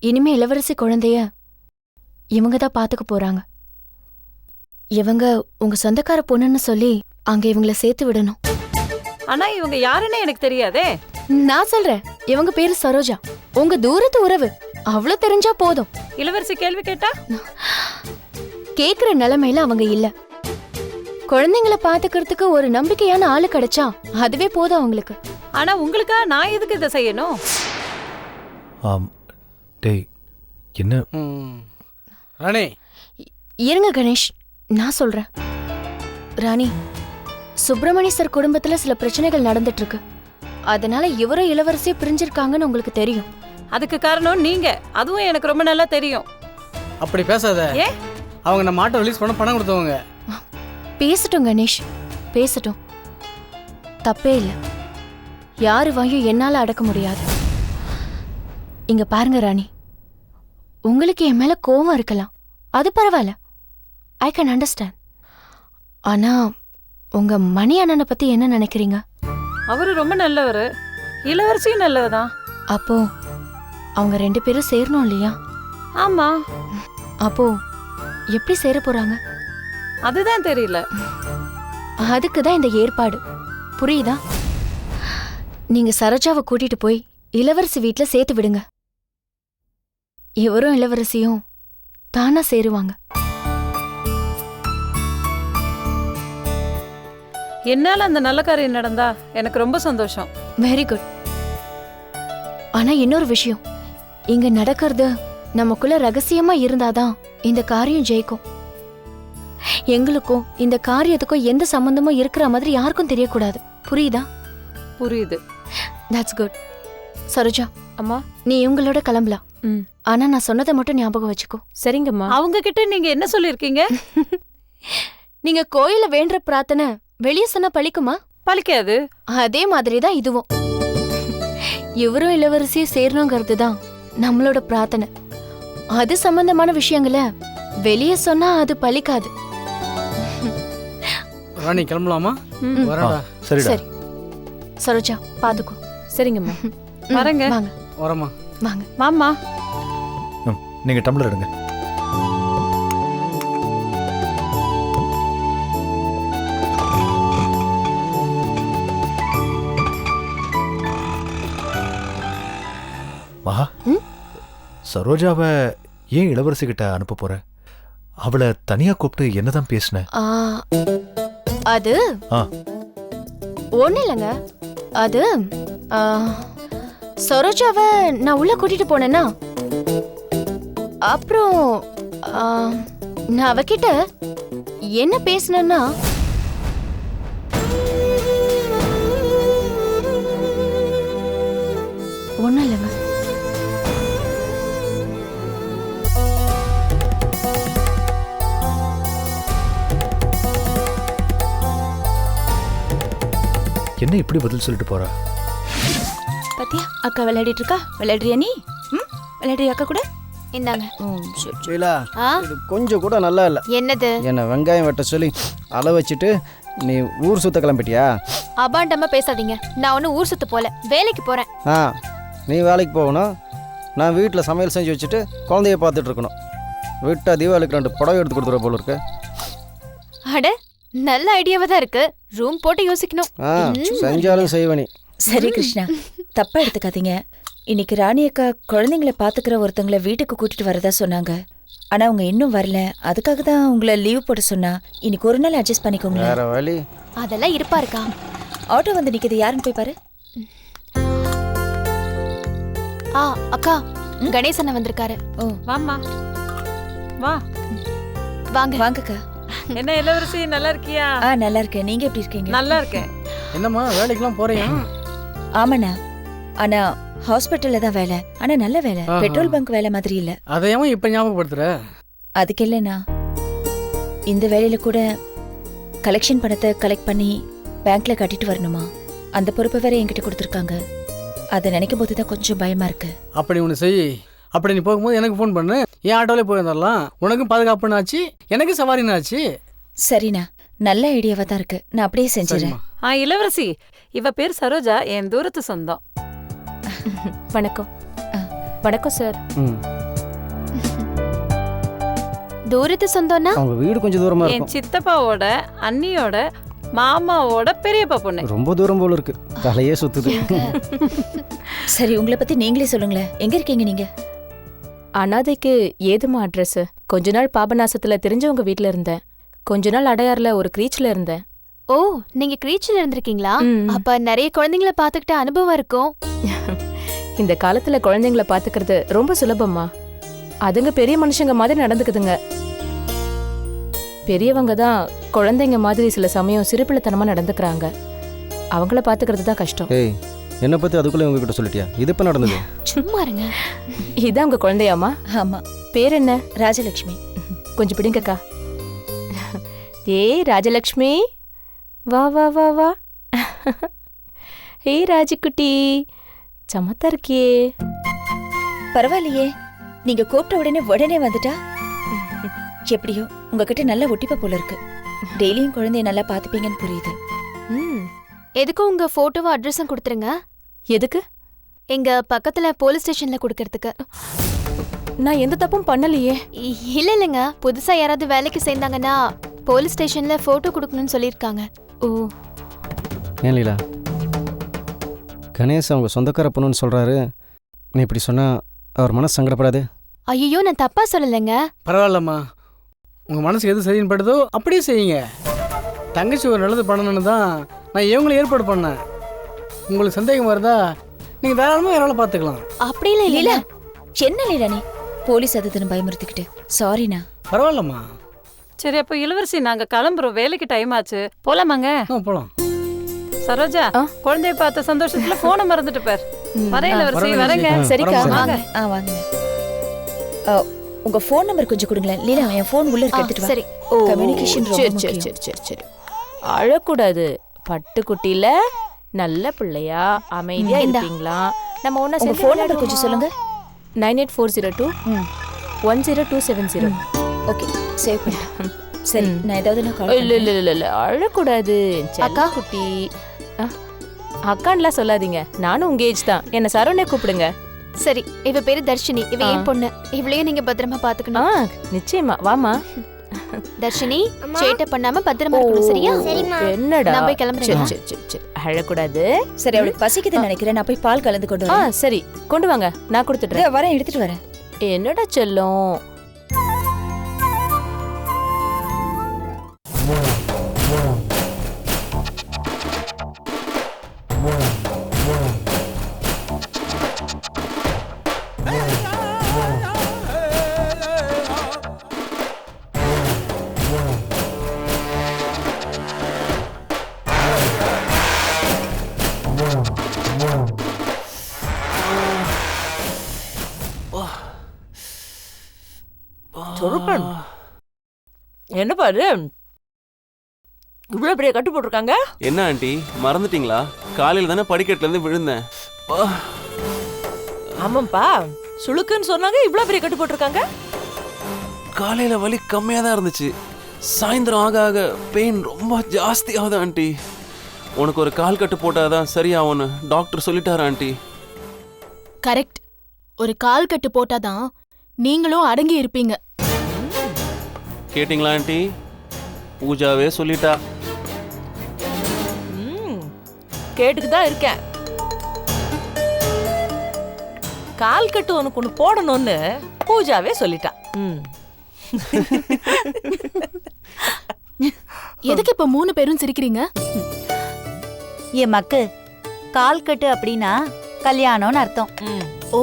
இனிமே இளவரசி குழந்தைய இவங்க தான் பாத்துக்க போறாங்க. இவங்க உங்க சொந்தக்கார பொண்ணுன்னு சொல்லி அங்க இவங்கள சேர்த்து விடணும். ஆனா இவங்க யாருன்னு எனக்கு தெரியாதே. நான் சொல்றேன், இவங்க பேரு சரோஜா, உங்க தூரத்து உறவு. அவ்வளவு தெரிஞ்சா போதும். இளவரசி கேள்வி கேட்டா கேக்குற நிலைமையில அவங்க இல்ல. குழந்தைங்கள பாத்துக்கிறதுக்கு ஒரு நம்பிக்கையான ஆளு கிடைச்சா அதுவே போதும் அவங்களுக்கு. ஆனா உங்களுக்கா நான் எதுக்கு இதை செய்யணும்? டேய் என்ன ராணி, இருங்க கணேஷ், நான் சொல்றேன். ராணி, சுப்பிரமணி சார் குடும்பத்துல சில பிரச்சனைகள் நடந்துட்டு இருக்கு. அதனால இவரும் இளவரசியை பிரிஞ்சிருக்காங்கன்னு உங்களுக்கு தெரியும். அதுக்கு காரணம் நீங்க. அதுவும் எனக்கு ரொம்ப நல்லா தெரியும். அப்படி பேசாத. ஏன்? அவங்க நம்ம ஆட்டோ ரிலீஸ் பண்ண பணம் கொடுத்தவங்க. பேசட்டும் கணேஷ், பேசட்டும். தப்பே இல்ல. யாரு வாயும் என்னால அடக்க முடியாது. இங்க பாருங்க ராணி, உங்களுக்கு என் மேல கோவம் இருக்கலாம், அது பரவாயில்ல, ஐ கேன் அண்டர்ஸ்டாண்ட். ஆனா உங்க மணி அண்ணனை பத்தி என்ன நினைக்கிறீங்க? அவரு ரொம்ப நல்லவரு, இளவரசியும் நல்லவதான். அப்போ அவங்க 2 பேரும் சேரணும் இல்லையா? ஆமா. அப்போ எப்படி சேர போறாங்க? அதுதான் தெரியல. அதுக்குதான் இந்த ஏற்பாடு, புரியுதா? நீங்க சரோஜாவை கூட்டிட்டு போய் இளவரசி வீட்ல சேர்த்து விடுங்க. இவரும் இளவரசியும் தானா சேருவாங்க. என்னால அந்த நல்ல காரியம் நடந்தா எனக்கு ரொம்ப சந்தோஷம். Very good. ஆனா இன்னொரு விஷயம், இங்க நடக்கிறது நமக்குள்ள ரகசியமா இருந்தாதான் இந்த காரியம் ஜெயிக்கும். எங்களுக்கும் இந்த காரியத்துக்கும் எந்த சம்பந்தமும் இருக்கிற மாதிரி யாருக்கும் தெரியக்கூடாது, புரியுதா? புரியுது. That's good. சரோஜா அம்மா, நீ இவங்களோட கிளம்பலாம். ஆனா நான் சொன்னதை மட்டும் ஞாபகம் வச்சுக்கோ. சரிங்கம்மா. அவங்க கிட்ட நீங்க என்ன சொல்லிருக்கீங்க? நீங்க கோயில வேண்ட பிரார்த்தனை வெளியே சொன்னா பழிக்குமா? பழிக்காது. அதே மாதிரிதான் இதுவும். இவரும் இளவரசியும் சேரணுங்கிறது தான் நம்மளோட பிரார்த்தனை. அது சம்பந்தமான விஷயங்கள வெளியே சொன்னா அது பழிக்காது. ராணி கிளம்பலாமா? வரடா. சரிடா. சரி சரோஜா, பாத்துக்கோ. சரிங்கம்மா. வரங்க. வாங்க வரமா. வாங்க. மாமா, நீங்க டம்ளர் எடுங்க. மகா, சரோஜாவை ஏன் இளவரசி கிட்ட அனுப்ப போற? அவளை தனியா கூப்பிட்டு என்னதான் பேசின? அது ஒண்ணு இல்லைங்க. அது சரோஜாவை நான் உள்ள கூட்டிட்டு போனேன்னா, அப்புறம் நான் அவகிட்ட என்ன பேசினேன்னா, ஒண்ணும் இல்லைங்க. என்ன இப்படி பதில் சொல்லிட்டு போறா? பாத்தியா, அக்கா விளையாடிட்டு இருக்கா. விளையாடுறியா நீ? விளையாடுறியா அக்கா கூட? இந்தாங்க. ஷீலா, இது கொஞ்சம் கூட நல்லா இல்லை. என்னது? என்ன வெங்காயம் வெட்ட சொல்லி அளவு வச்சுட்டு நீ ஊர் சுத்த கிளம்பிட்டியா? அபாண்டமா பேசாதீங்க. நான் ஒன்னும் ஊர் சுத்த போல, வேலைக்கு போறேன். நீ வேலைக்கு போகணும், நான் வீட்டில் சமையல் செஞ்சு வச்சுட்டு குழந்தைய பார்த்துட்டு இருக்கணும். விட்டா தீபாவளிக்கு 2 புடவை எடுத்து கொடுத்துருவ போல இருக்கு. அட, நல்ல ஐடியாவா தான் இருக்கு. ரூம் போட்டு யோசிக்கணும். செஞ்சாலும் செய்வனி. சரி கிருஷ்ணா, தப்பா எடுத்துக்காதீங்க. இன்னைக்கு ராணி அக்கா குழந்தைங்களை பாத்துக்கிற ஒருத்தங்களை வீட்டுக்கு கூட்டிட்டு வரதா சொன்னாங்க. ஆனா அவங்க இன்னும் வரல. அதுக்காக தான் உங்களை லீவ் போட சொன்னா. இன்னைக்கு ஒரு நாள் அட்ஜஸ்ட் பண்ணிக்கோங்க. வேற வழி? அதெல்லாம் இருப்பா இருக்கா? ஆட்டோ வந்து நிக்குது, யாருன்னு போய் பாரு. அக்கா, கணேசன் வந்திருக்காரு. ஓ, வாமா, வா. வாங்க வாங்கக்கா. என்ன இளவரசி, நல்லா இருக்கியா? நல்லா இருக்கேன். நீங்க எப்படி இருக்கீங்க? நல்லா இருக்கேன். என்னம்மா வேலைக்கெல்லாம் போறியா? ஆமாண்ணா. ஆனா ஹாஸ்பிட்டல்ல தான் வேலை. ஆனா நல்ல வேலை, பெட்ரோல் பங்க் வேலை மாதிரி இல்ல. அதையும் இப்ப ஞாபகப்படுத்துற? அதுக்கு இல்லைண்ணா, இந்த வேலையில கூட கலெக்ஷன் பணத்தை கலெக்ட் பண்ணி பேங்க்ல கட்டிட்டு வரணுமா. அந்த பொறுப்பை வேற என்கிட்ட கொடுத்துருக்காங்க. அதை நினைக்கும் போதுதான் கொஞ்சம் பயமா இருக்கு. அப்படி ஒன்று செய். அப்படி நீ போகும்போது எனக்கு ஃபோன் பண்ணு. என் ஆட்டோவிலே போய் வந்துடலாம். உனக்கும் பாதுகாப்புன்னு ஆச்சு, எனக்கு சவாரின்னு ஆச்சு. சரிண்ணா, நல்ல ஐடியாவா தான் இருக்கு. நான் அப்படியே செஞ்சிடறேன். இளவரசி, இவ பேர் சரோஜா, என் தூரத்து சொந்தம். வணக்கம். வணக்கம் சார். தூரத்து சொந்தம்னா அவங்க வீடு கொஞ்சம் தூரமாக என் இருக்கும். சித்தப்பாவோட அண்ணியோட மாமாவோட பெரியப்பா பொண்ணு. ரொம்ப தூரம் போல இருக்கு, தலையே சுத்துது. சரி, உங்களை பத்தி நீங்களே சொல்லுங்களேன். எங்க இருக்கீங்க நீங்க? அனாதைக்கு ஏதுமா அட்ரஸ்? கொஞ்ச நாள் பாபநாசத்துல தெரிஞ்சவங்க வீட்ல இருந்தேன். கொஞ்ச நாள் அடையாறுல ஒரு கிரீச்ல இருந்தேன். ஓ, நீங்க கிரீச்சில் இருந்திருக்கீங்களா? ம். அப்ப நிறைய குழந்தைங்கள பாத்துக்கிட்ட அனுபவம் இருக்கும். இந்த காலத்துல குழந்தைங்கள பாத்துக்கிறது ரொம்ப சுலபமா. அதுங்க பெரிய மனுஷங்க மாதிரி நடந்துக்குதுங்க. பெரியவங்க தான் குழந்தைங்க மாதிரி சில சமயம் சிறுபிள்ளைத்தனமா நடந்துக்கிறாங்க. அவங்கள பாத்துக்கிறது தான் கஷ்டம். ஏய், என்னை பற்றி அதுக்குள்ளே உங்ககிட்ட சொல்லிட்டியா? இது இப்போ நடந்தது. சும்மா இருங்க. இதான் உங்க குழந்தையாமா? ஆமா, பேர் என்ன? ராஜலட்சுமி. கொஞ்சம் பிடிங்கக்கா. ஏய் ராஜலக்ஷ்மி, வா வா வா வா. ஏய் ராஜிக்குட்டி, சமத்தா இருக்கியே. பரவாயில்லையே, நீங்க கூப்பிட்ட உடனே வந்துட்டா. எப்படியோ உங்ககிட்ட நல்ல ஒட்டிப்ப போல இருக்கு. டெய்லியும் குழந்தைய நல்லா பாத்துப்பீங்கன்னு புரியுது. ம். எதுக்கும் உங்க போட்டோவும் அட்ரஸும் கொடுத்துருங்க. எதுக்கு? எங்க பக்கத்துல போலீஸ் ஸ்டேஷன்ல கொடுக்கறதுக்கு. நான் எந்த தப்பும் பண்ணலையே. இல்ல இல்லைங்க, புதுசா யாராவது வேலைக்கு சேர்ந்தாங்கன்னா போலீஸ் ஸ்டேஷன்ல போட்டோ கொடுக்கணும்னு சொல்லியிருக்காங்க. ஓ, ஏன் லீலா, கணேஷ் அவங்க சொந்தக்கார பொண்ணுன்னு சொல்கிறாரு. நீ இப்படி சொன்னால் அவர் மனசு சங்கடப்படாது? ஐயோ, நான் தப்பா சொல்லலைங்க. பரவாயில்லம்மா, உங்கள் மனசுக்கு எது சரின்னு படுதோ அப்படியே செய்யுங்க. தங்கச்சி ஒரு நல்லது பண்ணணும்னு தான் நான் இவங்களை ஏற்பாடு பண்ணேன். உங்களுக்கு சந்தேகம் வருதா, நீங்கள் தாராளமாக யாரால பார்த்துக்கலாம். அப்படிலாம் இல்ல. லீலா, என்ன லீலா நீ போலீஸ் அதுன்னு பயமுறுத்திக்கிட்டு? சாரிண்ணா. பரவாயில்லம்மா, சரி, அப்போ இளவரசி நாங்க கிளம்புறோம். வேலைக்கு டைம் ஆச்சு, போலாமாங்க? போகலாம். சரோஜா, குழந்தைய பார்த்த சந்தோஷத்துல போனை மறந்துட்டு பார். வரேன் இளவரசி, வரேங்க. சரிக்கா. வாங்க. வாங்க. உங்க ஃபோன் நம்பர் கொஞ்சம் கொடுங்களேன். லீலா, என் ஃபோன் உள்ள இருக்கு, எடுத்துட்டு வா. சரி. ஓ, Communication ரொம்ப சரி, முக்கியம். சரி, சரி, சரி. அழக்கூடாது. பட்டுக்குட்டியில நல்ல பிள்ளையா அமைதியா இருப்பீங்களா? நம்ம ஒண்ணா உங்க ஃபோன் நம்பர் கொஞ்சம் சொல்லுங்க. 98402 10270. ஓகே, சேவ் பண்ணிட்டேன். சரி, நான் ஏதாவது நான் கால் இல்ல இல்ல இல்ல இல்ல, அழக்கூடாது. அக்கா. குட்டி அக்கான்லாம் சொல்லாதீங்க. நானும் உங்க ஏஜ் தான். என்ன சரவணே கூப்பிடுங்க. சரி, இவ பேரு தர்ஷினி. இவ என் பொண்ணு. இவளையும் நீங்க பத்திரமா பாத்துக்கணும். நிச்சயமா வாமா. தர்ஷினி, சேட்டை பண்ணாம பத்திரமா இருக்கணும், சரியா? என்னடா? நான் போய் கிளம்புறேன். சரி, சரி, சரி, சரி. அழக்கூடாது. சரி, அவளுக்கு பசிக்குதுன்னு நினைக்கிறேன். நான் போய் பால் கலந்து கொண்டு வரேன். சரி, கொண்டு வாங்க, நான் கொடுத்துட்றேன். இதோ வரேன், எடுத்துட்டு வரேன். என்னடா செல்லம். சொருப்பன், என்ன பாரு, இவ்வளவு பெரிய கட்டு போட்டிருக்காங்க. என்ன ஆண்டி, மறந்துட்டீங்களா? காலையில தானே படிக்கட்டுல இருந்து விழுந்தேன். ஆமாப்பா, சுளுக்குன்னு சொன்னாங்க, இவ்வளவு பெரிய கட்டு போட்டிருக்காங்க. காலையில வலி கம்மியா தான் இருந்துச்சு. சாயந்தரம் ஆக ஆக பெயின் ரொம்ப ஜாஸ்தி ஆகுது ஆண்டி. உனக்கு ஒரு கால் கட்டு போட்டாதான் சரியாகும்னு டாக்டர் சொல்லிட்டாரு ஆண்டி. கரெக்ட். ஒரு கால் கட்டு போட்டாதான் நீங்களும் அடங்கி இருப்பீங்க. கேட்டிங்களா ஆண்டி? பூஜாவே சொல்லிட்டா. கேட்டுக்கு தான் இருக்கேன். கால் கட்டு உனக்கு ஒண்ணு போடணும்னு பூஜாவே சொல்லிட்டா. எதுக்கு இப்ப 3 பேரும் சிரிக்கிறீங்க? என் மக்கு, கால் கட்டு அப்படின்னா கல்யாணம்னு அர்த்தம். ஓ,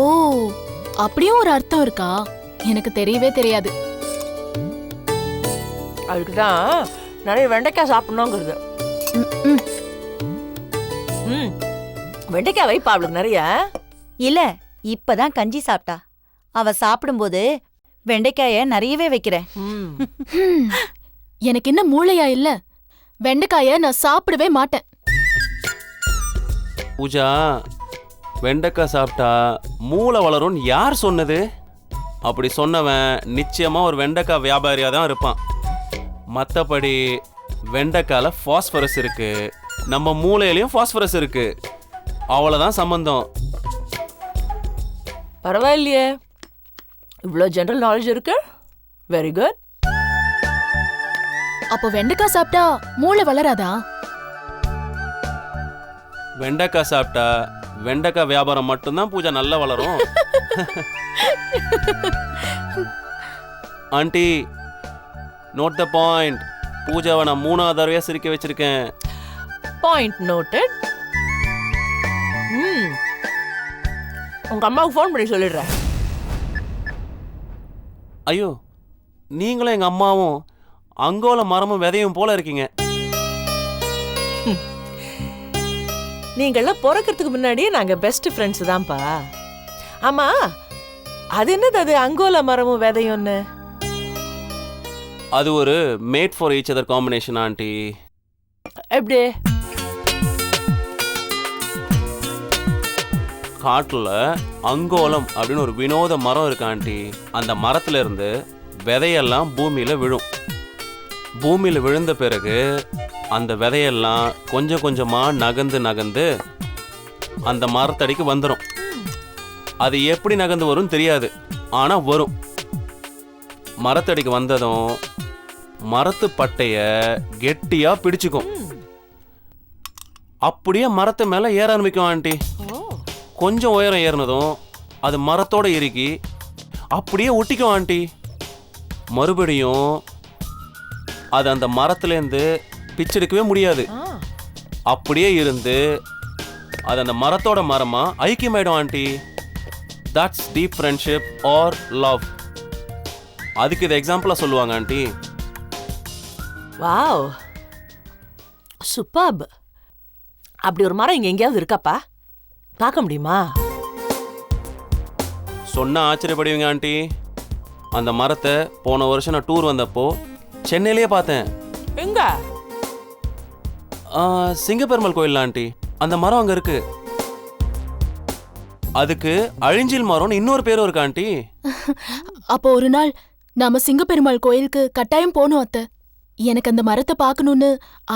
அப்படியும் ஒரு அர்த்தம் இருக்கா? எனக்கு தெரியவே தெரியாது. அதுக்குதான் நிறைய வெண்டைக்காய் சாப்பிடணுங்கிறது. வெண்டைக்காய் வைப்பா அவளுக்கு நிறைய. இல்ல, இப்பதான் கஞ்சி சாப்பிட்டா. அவ சாப்பிடும்போது வெண்டைக்காய நிறையவே வைக்கிறேன். எனக்கு என்ன மூளையா இல்ல? வெண்டைக்காய நான் சாப்பிடவே மாட்டேன். பூஜா, வெண்டைக்காய் சாப்பிட்டா மூளை வளரும்னு யார் சொன்னது? அப்படி சொன்னவன் நிச்சயமா ஒரு வெண்டைக்காய் வியாபாரியா தான் இருப்பான். மற்றபடி வெண்டைக்கால பாஸ்பரஸ் இருக்கு, நம்ம மூளையிலையும் பாஸ்பரஸ் இருக்கு. அவ்வளோதான் சம்பந்தம். பரவாயில்லையே, இவ்வளோ ஜெனரல் நாலேஜ் இருக்கு. Very good. அப்போ வெண்டைக்காய் சாப்பிட்டா மூளை வளராதா? வெண்டைக்காய் சாப்பிட்டா வெண்டைக்காய் வியாபாரம் மட்டும்தான் பூஜா நல்லா வளரும். Aunty, note the point. பூஜாவை நான் 3வது தடவையா சிரிக்க வச்சிருக்கேன். Point noted. உங்க அம்மாவுக்கு ஃபோன் பண்ணி சொல்லிடுறேன். ஐயோ, நீங்களும் எங்க அம்மாவும் அங்கோல மரமும் விதையும் போல இருக்கீங்க. நீங்கள்லாம் பிறக்கிறதுக்கு முன்னாடியே நாங்க பெஸ்ட் ஃப்ரெண்ட்ஸ் தான்ப்பா. ஆமா, அது என்னது அது அங்கோல மரமும் விதையும்னு? அது ஒரு made for each other combination aunty. எப்படி? காட்டுல அங்கோலம் அப்படின்னு ஒரு வினோத மரம் இருக்கு ஆண்டி. அந்த மரத்துல இருந்து விதையெல்லாம் பூமியில விழும். பூமியில விழுந்த பிறகு அந்த விதையெல்லாம் கொஞ்சம் கொஞ்சமா நகர்ந்து நகர்ந்து அந்த மரத்தடிக்கு வந்துடும். அது எப்படி நகர்ந்து வரும் தெரியாது, ஆனா வரும். மரத்தடிக்கு வந்ததும் மரத்து பட்டைய கெட்டியா பிடிச்சுக்கும். அப்படியே மரத்து மேல ஏற ஆரம்பிக்கும் ஆண்டி. கொஞ்சம் உயரம் ஏறினதும் அது மரத்தோட இறுக்கி அப்படியே ஒட்டிக்கும் ஆண்டி. மறுபடியும் அது அந்த மரத்துலேருந்து பிச்செடுக்கவே முடியாது. அப்படியே இருந்து அது அந்த மரத்தோட மரமா ஐக்கியமாயிடும் aunty. That's deep friendship or love. அதுக்கு இது எக்ஸாம்பிளா சொல்லுவாங்க ஆண்டி. Wow, superb. அப்படி ஒரு மரம் இங்க எங்கேயாவது இருக்காப்பா? பார்க்க முடியுமா? சொன்னா ஆச்சரியப்படுவீங்க ஆண்டி. அந்த மரத்தை போன வருஷம் நான் டூர் வந்தப்போ சென்னையிலேயே பார்த்தேன். எங்க? சிங்கப்பெருமாள் கோயில் ஆண்டி. அந்த மரம் அங்க இருக்கு. அதுக்கு அழிஞ்சில் மரம்னு இன்னொரு பேரும் இருக்கு ஆண்டி. அப்போ ஒரு நாள் நாம சிங்கப்பெருமாள் கோயிலுக்கு கட்டாயம் போகணும் அத்தை. எனக்கு அந்த மரத்தை பார்க்கணும்னு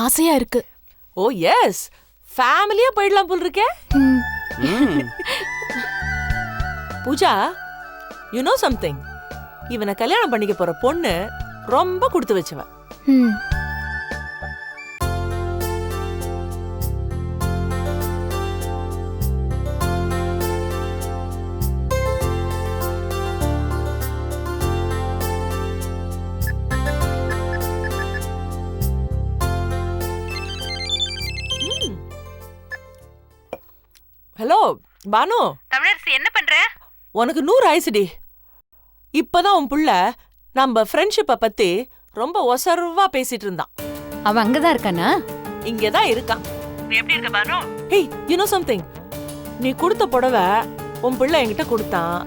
ஆசையா இருக்கு. ஓ எஸ், ஃபேமிலியா போயிடலாம் போல் இருக்கே. Pooja, you know something? இவனை கல்யாணம் பண்ணிக்க போற பொண்ணு ரொம்ப கொடுத்து வச்சவ. ஹலோ பானு. தமிழரசி, என்ன பண்ற? உனக்கு 100 ஆயிடுச்சுடி. இப்பதான் உன் புள்ள நம்ம ஃப்ரெண்ட்ஷிப்பை பத்தி ரொம்ப ஒசர்வா பேசிட்டு இருந்தான். அவன் அங்கதான் இருக்கானா? இங்கதான் இருக்கான். நீ எப்படி இருக்க Bhanu? Hey, you know something? நீ கொடுத்த புடவை உன் பிள்ளை என்கிட்ட கொடுத்தான்.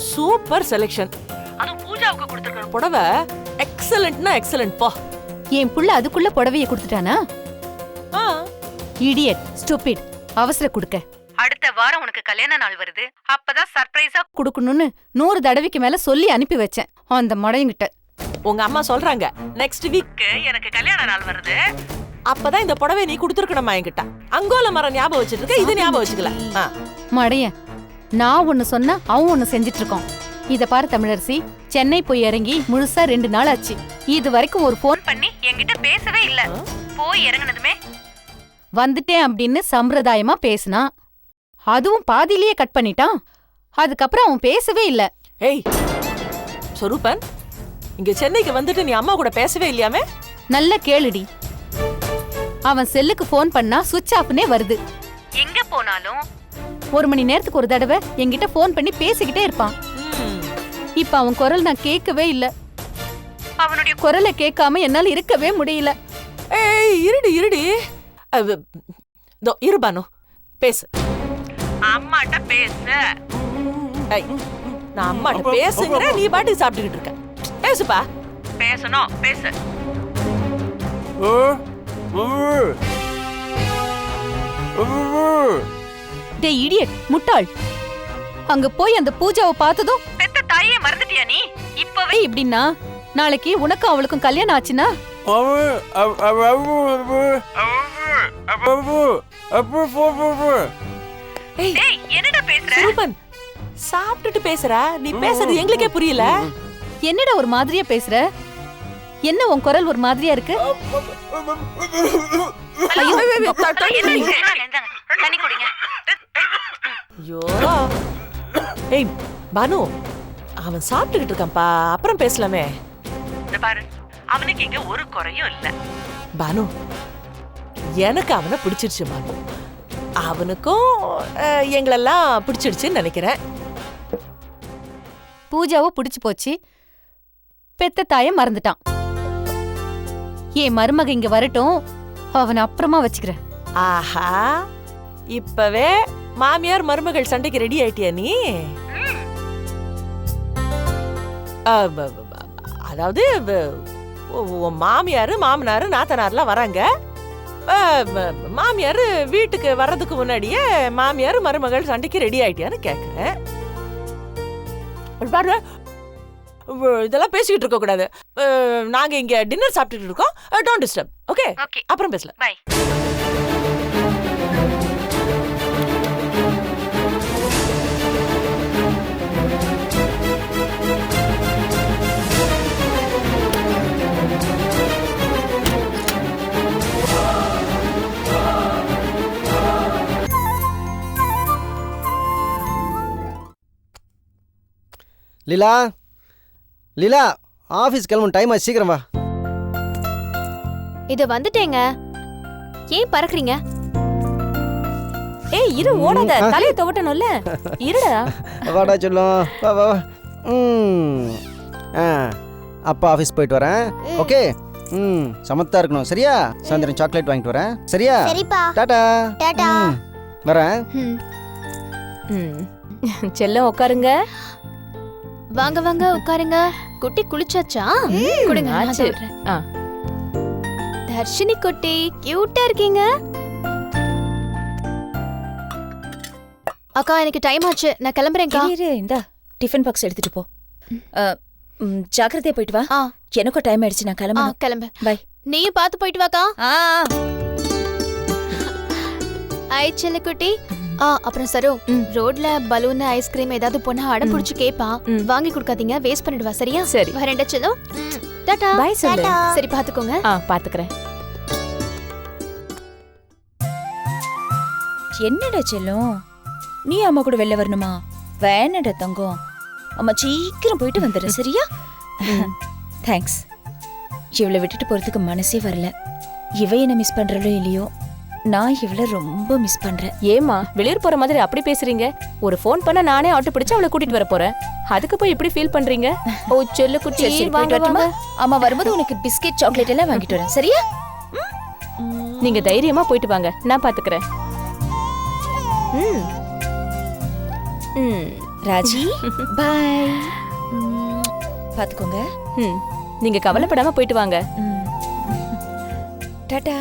Super selection. அதுவும் பூஜாவுக்கு கொடுத்துருக்க புடவை எக்ஸலண்ட்னா எக்ஸலண்ட் பா. என் புள்ள அதுக்குள்ள புடவைய கொடுத்துட்டானா? Idiot, stupid. அவசர கொடுக்க. அடுத்த வாரம் உனக்கு கல்யாண நாள் வருது. அப்பதான் சர்ப்ரைஸா கொடுக்கணும்னு 100 தடவைக்கு மேல சொல்லி அனுப்பி வச்சேன் அந்த மடையங்கிட்ட. உங்க அம்மா சொல்றாங்க நெக்ஸ்ட் வீக் எனக்கு கல்யாண நாள் வருது, அப்பதான் இந்த புடவை நீ கொடுத்துருக்கணுமா என்கிட்ட. அங்கோல மரம் ஞாபகம் வச்சுட்டு இருக்க, இது ஞாபகம் வச்சுக்கல. மடைய, நான் ஒன்னு சொன்னா அவன் ஒன்னு செஞ்சிட்டு இருக்கான். இத பாரு தமிழரசி, சென்னை போய் இறங்கி முழுசா 2 நாள் ஆச்சு. இது வரைக்கும் ஒரு போன் பண்ணி என்கிட்ட பேசவே இல்ல. போய் இறங்குனதுமே வந்துட்டேன் அப்படின்னு சம்பிரதாயமா பேசினா, அதுவும் பாதியிலேயே கட் பண்ணிட்டான். அதுக்கப்புறம் அவன் பேசவே இல்ல. ஏய் சொரூபன், இங்க சென்னைக்கு வந்துட்டு நீ அம்மா கூட பேசவே இல்லையாமே? நல்ல கேளுடி. அவன் செல்லுக்கு போன் பண்ணா சுவிட்ச் ஆஃப்னே வருது. எங்க போனாலும் 1 மணி நேரத்துக்கு ஒரு தடவை என்கிட்ட போன் பண்ணி பேசிக்கிட்டே இருப்பான். இப்ப அவன் குரல் நான் கேட்கவே இல்ல. அவனுடைய குரலை கேட்காம என்னால இருக்கவே முடியல. ஏய் இருடி இருபானு, பேசு. அம்மாட்ட பேசு. நான் அம்மாட்ட பேசுங்கிற, நீ பாட்டு சாப்பிட்டுக்கிட்டு இருக்க. பேசுப்பா. பேசணும், பேசு. டேய் இடியட், முட்டாள். அங்க போய் அந்த பூஜாவை பார்த்ததும் பெத்த தாயே மறந்துட்டியா நீ? இப்பவே இப்படின்னா நாளைக்கு உனக்கும் அவளுக்கும் கல்யாணம் ஆச்சுன்னா என்னடா பேசுற? சொரூபன், சாப்பிட்டுட்டு பேசுற. நீ பேசுறது எங்களுக்கே புரியல. என்னடா ஒரு மாதிரியா பேசுற? என்ன உன் குரல் ஒரு மாதிரியா இருக்கு? ஐயோ, தண்ணி குடிங்க. ஐயோ. ஏய் பானு, அவன் சாப்பிட்டுக்கிட்டு இருக்கான்ப்பா, அப்புறம் பேசலாமே. பாரு, அவனுக்கு இங்க ஒரு குறையும் இல்ல. பானு, எனக்கு அவனை பிடிச்சிருச்சு பானு. அவனுக்கும் எங்களெல்லாம் பிடிச்சிருச்சுன்னு நினைக்கிறேன். பூஜாவை பிடிச்சு போச்சு, பெத்த தாய மறந்துட்டான். என் மருமக இங்க வரட்டும், அவனை அப்புறமா வச்சுக்கிறேன். ஆஹா, இப்பவே மாமியார் மருமகள் சண்டைக்கு ரெடி ஆயிட்டியா நீ? அதாவது உன் மாமியாரு மாமனாரு நாத்தனார்லாம் வராங்க. மாமியார் வீட்டுக்கு வர்றதுக்கு முன்னாடியே மாமியார் மருமகள் சண்டைக்கு ரெடி ஆயிட்டியான்னு கேக்குறேன். பாரு, இதெல்லாம் பேசிக்கிட்டு இருக்க கூடாது. நாங்க இங்க டின்னர் சாப்பிட்டுட்டு இருக்கோம். Don't disturb. ஓகே, அப்புறம் பேசலாம். பை. லீலா, லீலா, ஆஃபீஸ் கிளம்பும் டைம் ஆச்சு, சீக்கிரம் வா. இது வந்துட்டேங்க. ஏன் பறக்குறீங்க? ஏய் இரு, ஓடாத, தலையை துவட்டணும்ல. இருடா. வாடா சொல்லும், வா வா வா. அப்பா ஆஃபீஸ் போயிட்டு வரேன். ஓகே. சமத்தா இருக்கணும், சரியா? சாயந்தரம் சாக்லேட் வாங்கிட்டு வரேன், சரியா? டாடா. டாடா. வரேன். செல்லம் உட்காருங்க. வாங்க வாங்க உட்காருங்க. குட்டி குளிச்சாச்சா? கொடுங்க, நான் சொல்றேன். தர்ஷினி குட்டி, கியூட்டா இருக்கீங்க. அக்கா, எனக்கு டைம் ஆச்சு, நான் கிளம்புறேன்க்கா. இரு, இந்தா டிஃபன் பாக்ஸ் எடுத்துட்டு போ. ஜாக்கிரதையா போயிட்டு வா. எனக்கும் டைம் ஆயிடுச்சு, நான் கிளம்பணும். கிளம்பு. பை. நீயும் பார்த்து போயிட்டு வாக்கா. ஐ செல்ல குட்டி. அப்புறம் சரோ, ரோட்ல பலூன் ஐஸ்கிரீம் ஏதாவது பொண்ணு அடம் பிடிச்சு கேப்பா, வாங்கி கொடுக்காதீங்க, வேஸ்ட் பண்ணிடுவா, சரியா? சரி. வரேன்டா செல்லம். டாடா. பை சொல்லு. சரி, பாத்துக்கோங்க. பாத்துக்கிறேன். என்னடா செல்லம், நீ அம்மா கூட வெளில வரணுமா? வேணடா தங்கம், அம்மா சீக்கிரம் போயிட்டு வந்துடுற, சரியா? தேங்க்ஸ். இவளை விட்டுட்டு போறதுக்கு மனசே வரல. இவ என்ன மிஸ் பண்றாளோ இல்லையோ, நான் இவளை ரொம்ப மிஸ் பண்றேன். ஏமா வெளியூர் போற மாதிரி அப்படி பேசுறீங்க? ஒரு ஃபோன் பண்ண நானே ஆட்டோ பிடிச்சு அவளை கூட்டிட்டு வர போறேன். அதுக்கு போய் இப்படி ஃபீல் பண்றீங்க? ஓ செல்ல குட்டி, போயிட்டு வரட்டுமா? அம்மா வரும்போது உனக்கு பிஸ்கெட் சாக்லேட் எல்லாம் வாங்கிட்டு வரேன், சரியா? நீங்க தைரியமா போயிட்டு வாங்க, நான் பாத்துக்கிறேன். ராஜி, பாய். பாத்துக்கோங்க. நீங்க கவலைப்படாம போயிட்டு வாங்க. டாடா.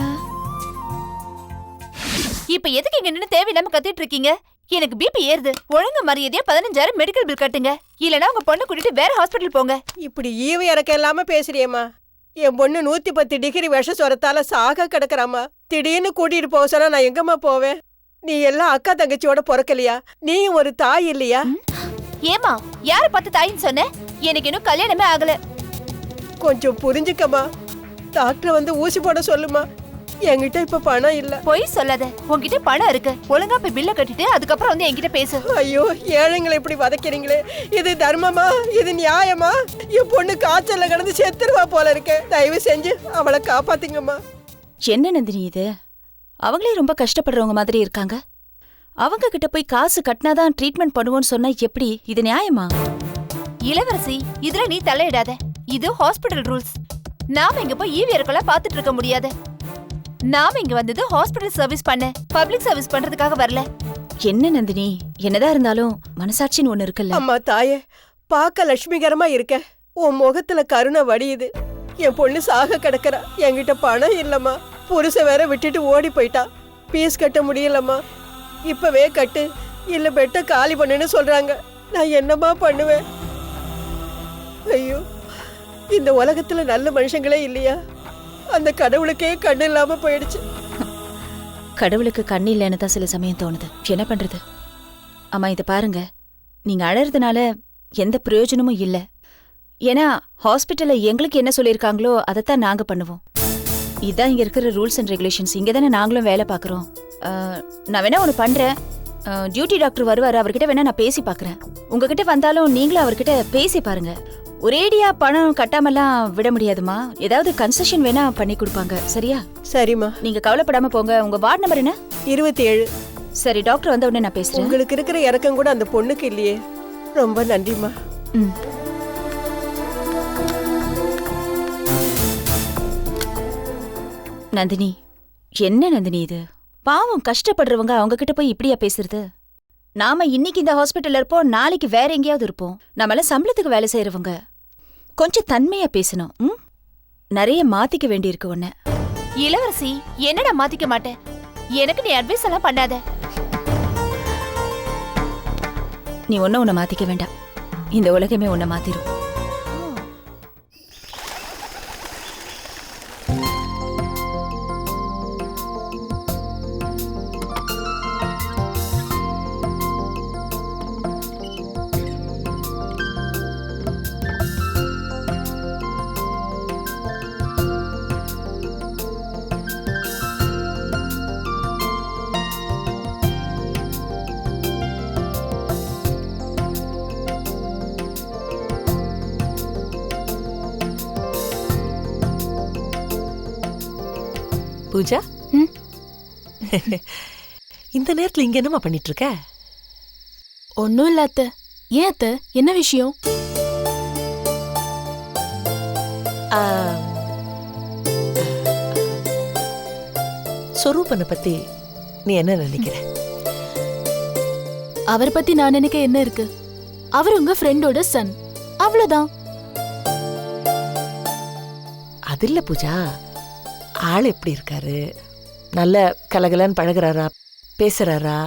இப்ப எதுக்கு இங்க நின்னு தேவையில்லாம கத்திட்டு இருக்கீங்க? எனக்கு பிபி ஏறுது. ஒழுங்கு மரியாதையா 15,000 மெடிக்கல் பில் கட்டுங்க, இல்லனா உங்க பொண்ணு கூட்டிட்டு வேற ஹாஸ்பிடல் போங்க. இப்படி ஈவு இறக்க இல்லாம பேசுறியம்மா. என் பொண்ணு 110 டிகிரி விஷ சொரத்தால சாக கிடக்குறாமா. திடீர்னு கூட்டிட்டு போக சொன்னா நான் எங்கம்மா போவேன்? நீ எல்லாம் அக்கா தங்கச்சியோட பிறக்கலையா? நீயும் ஒரு தாய் இல்லையா? ஏமா, யார பார்த்து தாயின்னு சொன்ன? எனக்கு இன்னும் கல்யாணமே ஆகல. கொஞ்சம் புரிஞ்சுக்கம்மா. டாக்டர் வந்து ஊசி போட சொல்லுமா. என்கிட்ட இப்ப பணம் இல்ல. போய் சொல்லாத, உன்கிட்ட பணம் இருக்கு. ஒழுங்கா போய் பில்ல கட்டிட்டு அதுக்கப்புறம் வந்து என்கிட்ட பேசு. ஐயோ, ஏழைங்களை இப்படி வதக்கிறீங்களே, இது தர்மமா? இது நியாயமா? என் பொண்ணு காய்ச்சல்ல கிடந்து செத்துருவா போல இருக்கு. தயவு செஞ்சு அவளை காப்பாத்துங்கம்மா. என்ன நந்தினி இது? அவங்களே ரொம்ப கஷ்டப்படுறவங்க மாதிரி இருக்காங்க. அவங்க கிட்ட போய் காசு கட்டினாதான் ட்ரீட்மெண்ட் பண்ணுவோன்னு சொன்னா எப்படி? இது நியாயமா? இளவரசி, இதுல நீ தலையிடாத. இது ஹாஸ்பிடல் ரூல்ஸ். நாம இங்க போய் ஈவி இறக்கலாம் பாத்துட்டு இருக்க முடியாது. நாம இங்க வந்தது ஹாஸ்பிடல் சர்வீஸ் பண்ண, பப்ளிக் சர்வீஸ் பண்றதுக்காக வரல. என்ன நந்தினி, என்னதான் இருந்தாலும் மனசாட்சின்னு ஒண்ணு இருக்குல்ல. அம்மா தாயே, பார்க்க லட்சுமிகரமா இருக்க, உன் முகத்துல கருணை வடியுது. என் பொண்ணு சாக கிடக்குறா. என்கிட்ட பணம் இல்லம்மா. புருஷ வேற விட்டுட்டு ஓடி போயிட்டா. பீஸ் கட்ட முடியலம்மா. இப்பவே கட்டு, இல்ல பெட்ட காலி பண்ணுன்னு சொல்றாங்க. நான் என்னம்மா பண்ணுவேன்? ஐயோ, இந்த உலகத்துல நல்ல மனுஷங்களே இல்லையா? அந்த கடவுளுக்கே கண்ணு இல்லாம போயிடுச்சு. கடவுளுக்கு கண்ணு இல்லைன்னு தான் சில சமயம் தோணுது. என்ன பண்றது? அம்மா இதை பாருங்க, நீங்க அழறதுனால எந்த பிரயோஜனமும் இல்ல. ஏன்னா ஹாஸ்பிட்டல்ல எங்களுக்கு என்ன சொல்லியிருக்காங்களோ அதைத்தான் நாங்க பண்ணுவோம். இதான் இங்க இருக்கிற ரூல்ஸ் அண்ட் ரெகுலேஷன்ஸ். இங்க தானே நாங்களும் வேலை பார்க்குறோம். நான் வேணா ஒன்று பண்றேன். டியூட்டி டாக்டர் வருவாரு, அவர்கிட்ட வேணா நான் பேசி பார்க்குறேன். உங்ககிட்ட வந்தாலும் நீங்களும் அவர்கிட்ட பேசி பாருங்க. ஒரேடியா பணம் கட்டாமலாம் விட முடியாதுமா. ஏதாவது கன்செஷன் வேணா பண்ணி கொடுப்பாங்க. சரியா? சரிம்மா. நீங்க கவலைப்படாம போங்க. உங்க வார்டு நம்பர் என்ன? 27. சரி, டாக்டர் வந்த உடனே நான் பேசுறேன். உங்களுக்கு இருக்கிற இறக்கம் கூட அந்த பொண்ணுக்கு இல்லையே. ரொம்ப நன்றிம்மா. நந்தினி, என்ன நந்தினி இது? பாவம் கஷ்டப்படுறவங்க அவங்க கிட்ட போய் இப்படியா பேசுறது? நாம இன்னைக்கு இந்த ஹாஸ்பிட்டல்ல இருப்போம், நாளைக்கு வேற எங்கேயாவது இருப்போம். நம்மள சம்பளத்துக்கு வேலை செய்யறவங்க. கொஞ்சம் தன்மையா பேசணும். நிறைய மாத்திக்க வேண்டியிருக்கு உன்ன. இளவரசி, என்னடா மாத்திக்க மாட்டேன்? எனக்கு நீ அட்வைஸ் எல்லாம் பண்ணாத. நீ உன்னை மாத்திக்க வேண்டாம். இந்த உலகமே உன்னை மாத்திரும். பூஜா, இந்த நேரத்துல இங்க என்னமா பண்ணிட்டு இருக்க? ஒன்னும் இல்ல அத்தை. ஏன் அத்தை, என்ன விஷயம்? சொரூபனை பத்தி நீ என்ன நினைக்கிற? அவர் பத்தி நான் நினைக்க என்ன இருக்கு? அவர் உங்க ஃப்ரெண்டோட சன், அவ்வளவுதான். அது இல்ல பூஜா, ஆள் எப்படி இருக்காரு? நல்ல கலகலன்னு பழகுறாரா, பேசுறாரா,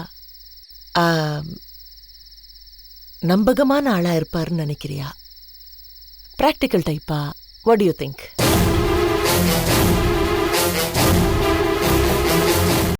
நம்பகமான ஆளா இருப்பாருன்னு நினைக்கிறியா? பிராக்டிக்கல் டைப்பா? What do you think?